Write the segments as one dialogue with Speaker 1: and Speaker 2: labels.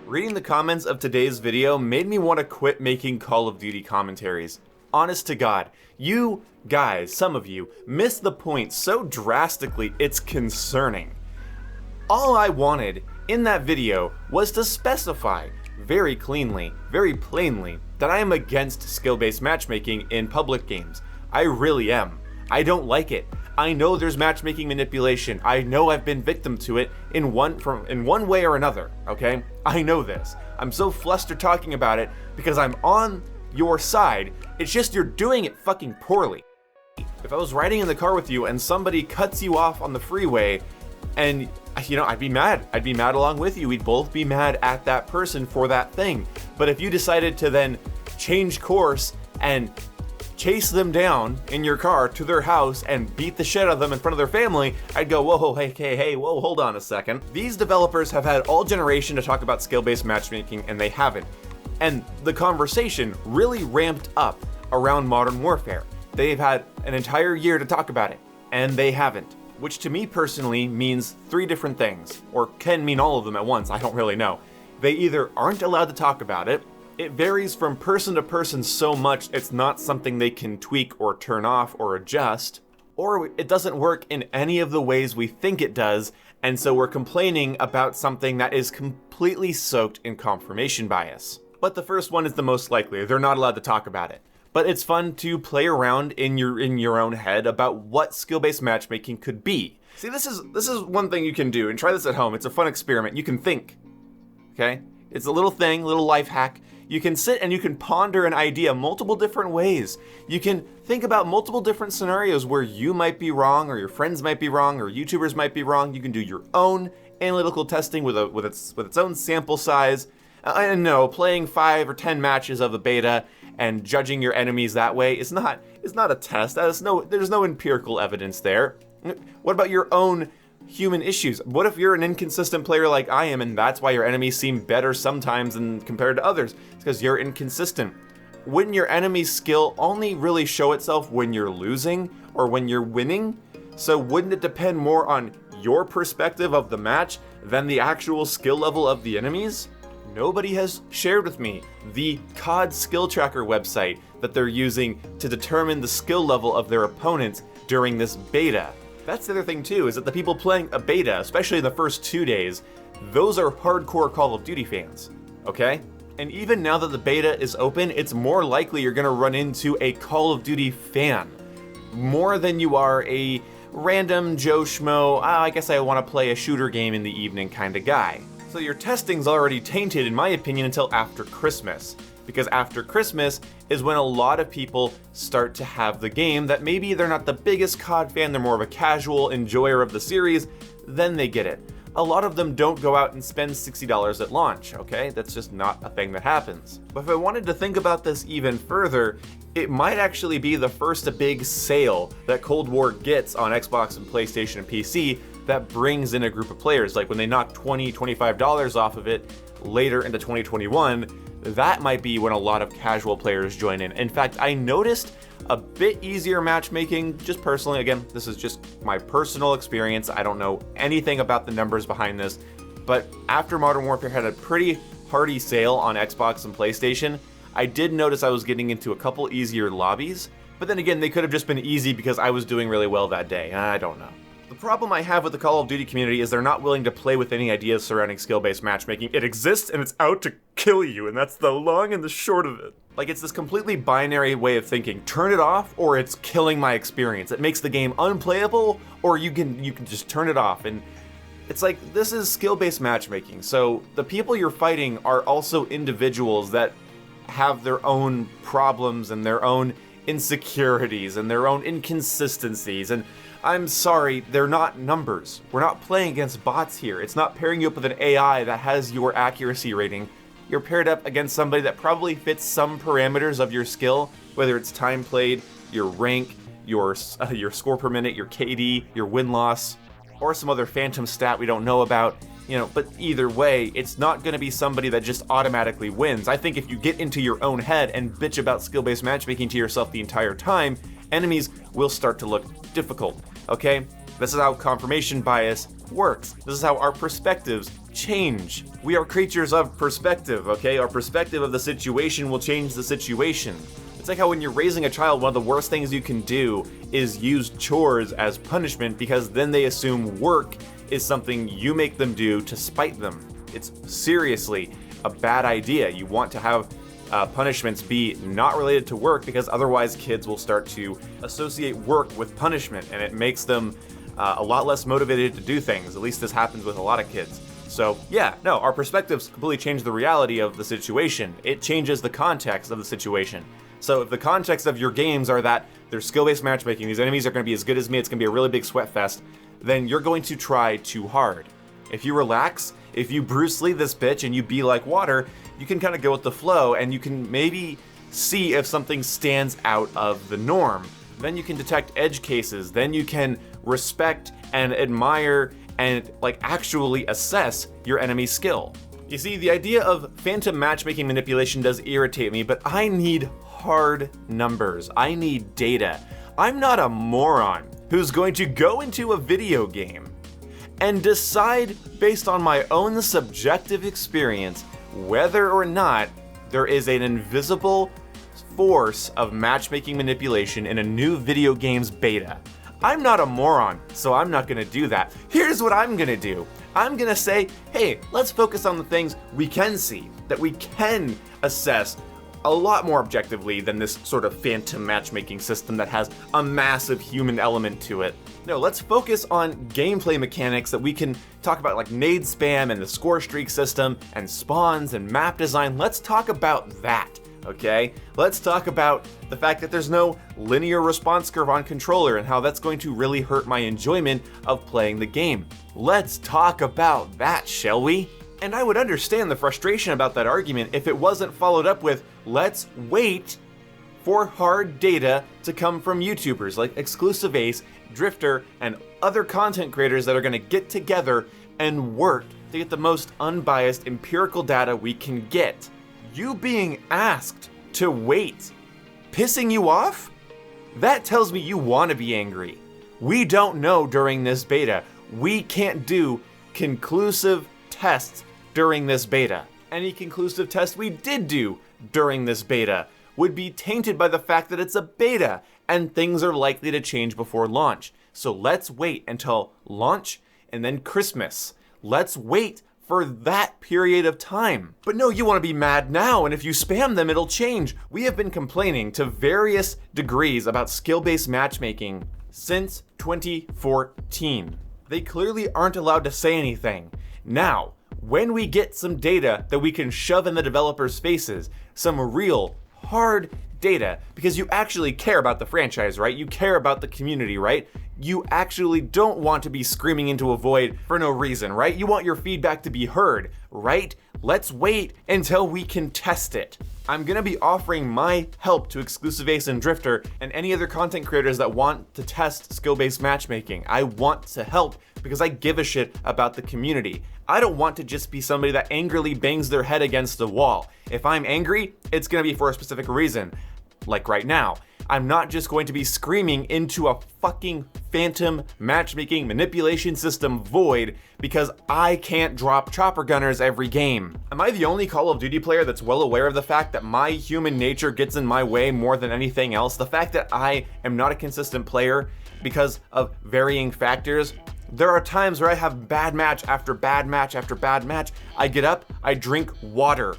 Speaker 1: Reading the comments of today's video made me want to quit making Call of Duty commentaries. Honest to God, you guys, some of you, miss the point so drastically it's concerning. All I wanted in that video was to specify very cleanly, very plainly, that I am against skill-based matchmaking in public games. I really am. I don't like it. I know there's matchmaking manipulation. I know I've been victim to it in one way or another, okay? I know this. I'm so flustered talking about it because I'm on your side. It's just you're doing it fucking poorly. If I was riding in the car with you and somebody cuts you off on the freeway and, I'd be mad. I'd be mad along with you. We'd both be mad at that person for that thing. But if you decided to then change course and chase them down in your car to their house and beat the shit out of them in front of their family, I'd go, whoa, hey, whoa, hold on a second. These developers have had all generation to talk about skill-based matchmaking, and they haven't. And the conversation really ramped up around Modern Warfare. They've had an entire year to talk about it, and they haven't. Which to me personally means three different things, or can mean all of them at once, I don't really know. They either aren't allowed to talk about it, it varies from person to person so much it's not something they can tweak or turn off or adjust, or it doesn't work in any of the ways we think it does, and so we're complaining about something that is completely soaked in confirmation bias. But the first one is the most likely. They're not allowed to talk about it. But it's fun to play around in your own head about what skill-based matchmaking could be. See, this is one thing you can do, and try this at home. It's a fun experiment. You can think, okay? It's a little thing, little life hack. You can sit and you can ponder an idea multiple different ways. You can think about multiple different scenarios where you might be wrong, or your friends might be wrong, or YouTubers might be wrong. You can do your own analytical testing with its own sample size. And no, playing 5 or 10 matches of the beta and judging your enemies that way is not a test. There's no empirical evidence there. What about your own human issues? What if you're an inconsistent player like I am, and that's why your enemies seem better sometimes than compared to others? It's because you're inconsistent. Wouldn't your enemy's skill only really show itself when you're losing or when you're winning? So wouldn't it depend more on your perspective of the match than the actual skill level of the enemies? Nobody has shared with me the COD skill tracker website that they're using to determine the skill level of their opponents during this beta. That's the other thing too, is that the people playing a beta, especially in the first 2 days, those are hardcore Call of Duty fans, okay? And even now that the beta is open, it's more likely you're gonna run into a Call of Duty fan, more than you are a random Joe Schmo, I guess I wanna play a shooter game in the evening kind of guy. So your testing's already tainted, in my opinion, until after Christmas. Because after Christmas is when a lot of people start to have the game that maybe they're not the biggest COD fan, they're more of a casual enjoyer of the series, then they get it. A lot of them don't go out and spend $60 at launch, okay? That's just not a thing that happens. But if I wanted to think about this even further, it might actually be the first big sale that Cold War gets on Xbox and PlayStation and PC that brings in a group of players. Like when they knock $20, $25 off of it later into 2021, that might be when a lot of casual players join in. In fact, I noticed a bit easier matchmaking, just personally. Again, this is just my personal experience. I don't know anything about the numbers behind this, but after Modern Warfare had a pretty hearty sale on Xbox and PlayStation, I did notice I was getting into a couple easier lobbies, but then again, they could have just been easy because I was doing really well that day. I don't know. The problem I have with the Call of Duty community is they're not willing to play with any ideas surrounding skill-based matchmaking. It exists and it's out to kill you, and that's the long and the short of it. Like, it's this completely binary way of thinking. Turn it off, or it's killing my experience. It makes the game unplayable, or you can just turn it off. And it's like, this is skill-based matchmaking. So the people you're fighting are also individuals that have their own problems and their own insecurities and their own inconsistencies, and I'm sorry, they're not numbers. We're not playing against bots here. It's not pairing you up with an AI that has your accuracy rating. You're paired up against somebody that probably fits some parameters of your skill, whether it's time played, your rank, your score per minute, your KD, your win-loss, or some other phantom stat we don't know about. But either way, it's not going to be somebody that just automatically wins. I think if you get into your own head and bitch about skill-based matchmaking to yourself the entire time, enemies will start to look difficult, okay? This is how confirmation bias works. This is how our perspectives change. We are creatures of perspective, okay? Our perspective of the situation will change the situation. It's like how when you're raising a child, one of the worst things you can do is use chores as punishment, because then they assume work is something you make them do to spite them. It's seriously a bad idea. You want to have punishments be not related to work, because otherwise kids will start to associate work with punishment, and it makes them a lot less motivated to do things. At least this happens with a lot of kids. So yeah, no, our perspectives completely change the reality of the situation. It changes the context of the situation. So if the context of your games are that they're skill-based matchmaking, these enemies are going to be as good as me, it's going to be a really big sweat fest, then you're going to try too hard. If you relax, if you Bruce Lee this bitch and you be like water, you can kind of go with the flow, and you can maybe see if something stands out of the norm. Then you can detect edge cases, then you can respect and admire and like actually assess your enemy's skill. You see, the idea of phantom matchmaking manipulation does irritate me, but I need hard numbers. I need data. I'm not a moron who's going to go into a video game and decide based on my own subjective experience whether or not there is an invisible force of matchmaking manipulation in a new video game's beta. I'm not a moron, so I'm not gonna do that. Here's what I'm gonna do. I'm gonna say, hey, let's focus on the things we can see, that we can assess a lot more objectively than this sort of phantom matchmaking system that has a massive human element to it. No, let's focus on gameplay mechanics that we can talk about, like nade spam and the score streak system and spawns and map design. Let's talk about that, okay? Let's talk about the fact that there's no linear response curve on controller and how that's going to really hurt my enjoyment of playing the game. Let's talk about that, shall we? And I would understand the frustration about that argument if it wasn't followed up with, let's wait for hard data to come from YouTubers like Exclusive Ace, Drifter, and other content creators that are gonna get together and work to get the most unbiased empirical data we can get. You being asked to wait, pissing you off? That tells me you wanna be angry. We don't know during this beta. We can't do conclusive tests during this beta. Any conclusive test we did do during this beta would be tainted by the fact that it's a beta and things are likely to change before launch. So let's wait until launch and then Christmas. Let's wait for that period of time. But no, you want to be mad now, and if you spam them, it'll change. We have been complaining to various degrees about skill-based matchmaking since 2014. They clearly aren't allowed to say anything. Now, when we get some data that we can shove in the developers' faces, some real, hard data, because you actually care about the franchise, right? You care about the community, right? You actually don't want to be screaming into a void for no reason, right? You want your feedback to be heard, right? Let's wait until we can test it. I'm gonna be offering my help to Exclusive Ace and Drifter and any other content creators that want to test skill-based matchmaking. I want to help because I give a shit about the community. I don't want to just be somebody that angrily bangs their head against the wall. If I'm angry, it's gonna be for a specific reason. Like right now. I'm not just going to be screaming into a fucking phantom matchmaking manipulation system void because I can't drop chopper gunners every game. Am I the only Call of Duty player that's well aware of the fact that my human nature gets in my way more than anything else? The fact that I am not a consistent player because of varying factors. There are times where I have bad match after bad match after bad match. I get up, I drink water.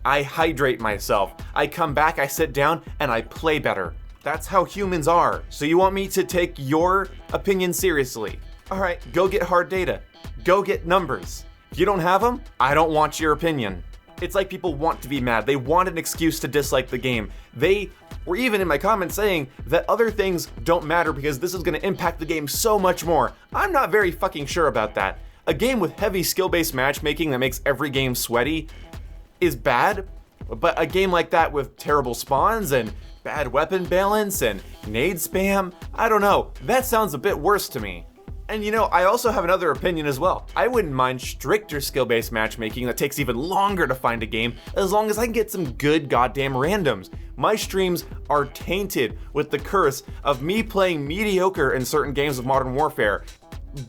Speaker 1: I hydrate myself. I come back, I sit down, and I play better. That's how humans are. So you want me to take your opinion seriously? All right, go get hard data. Go get numbers. If you don't have them, I don't want your opinion. It's like people want to be mad. They want an excuse to dislike the game. They were even in my comments saying that other things don't matter because this is gonna impact the game so much more. I'm not very fucking sure about that. A game with heavy skill-based matchmaking that makes every game sweaty is bad, but a game like that with terrible spawns and bad weapon balance and nade spam, I don't know, that sounds a bit worse to me. And you know, I also have another opinion as well. I wouldn't mind stricter skill-based matchmaking that takes even longer to find a game as long as I can get some good goddamn randoms. My streams are tainted with the curse of me playing mediocre in certain games of Modern Warfare.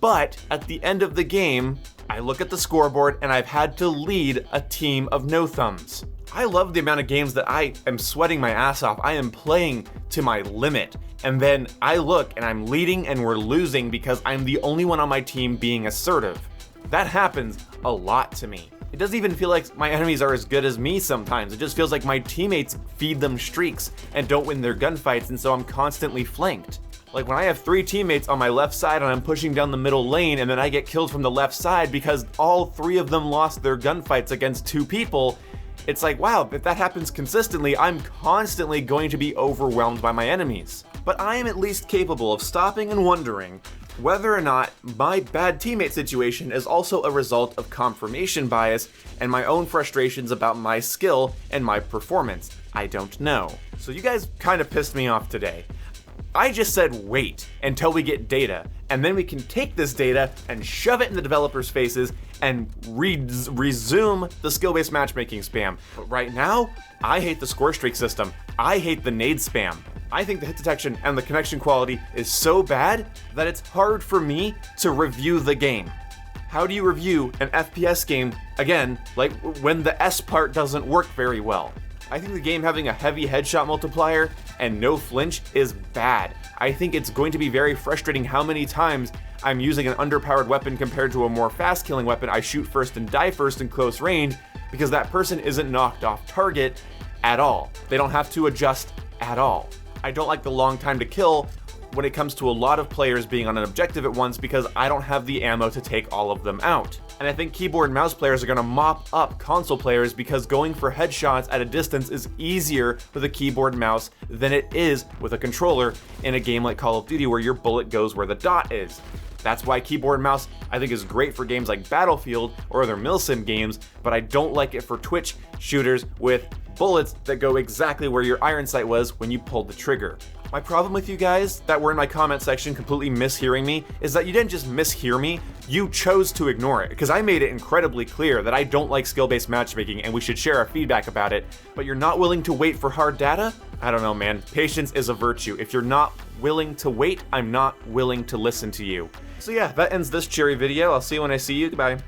Speaker 1: But at the end of the game, I look at the scoreboard and I've had to lead a team of no thumbs. I love the amount of games that I am sweating my ass off. I am playing to my limit. And then I look and I'm leading and we're losing because I'm the only one on my team being assertive. That happens a lot to me. It doesn't even feel like my enemies are as good as me sometimes. It just feels like my teammates feed them streaks and don't win their gunfights, and so I'm constantly flanked. Like when I have 3 teammates on my left side and I'm pushing down the middle lane and then I get killed from the left side because all 3 of them lost their gunfights against 2 people, it's like, wow, if that happens consistently, I'm constantly going to be overwhelmed by my enemies. But I am at least capable of stopping and wondering whether or not my bad teammate situation is also a result of confirmation bias and my own frustrations about my skill and my performance. I don't know. So you guys kind of pissed me off today. I just said wait until we get data, and then we can take this data and shove it in the developers' faces and resume the skill-based matchmaking spam. But right now, I hate the score streak system. I hate the nade spam. I think the hit detection and the connection quality is so bad that it's hard for me to review the game. How do you review an FPS game, again, like when the S part doesn't work very well? I think the game having a heavy headshot multiplier and no flinch is bad. I think it's going to be very frustrating how many times I'm using an underpowered weapon compared to a more fast killing weapon. I shoot first and die first in close range because that person isn't knocked off target at all. They don't have to adjust at all. I don't like the long time to kill when it comes to a lot of players being on an objective at once because I don't have the ammo to take all of them out. And I think keyboard and mouse players are going to mop up console players because going for headshots at a distance is easier with a keyboard and mouse than it is with a controller in a game like Call of Duty where your bullet goes where the dot is. That's why keyboard and mouse I think is great for games like Battlefield or other milsim games, but I don't like it for Twitch shooters with bullets that go exactly where your iron sight was when you pulled the trigger. My problem with you guys that were in my comment section completely mishearing me is that you didn't just mishear me, you chose to ignore it, because I made it incredibly clear that I don't like skill-based matchmaking and we should share our feedback about it, but you're not willing to wait for hard data? I don't know, man. Patience is a virtue. If you're not willing to wait, I'm not willing to listen to you. So yeah, that ends this cheery video. I'll see you when I see you. Goodbye.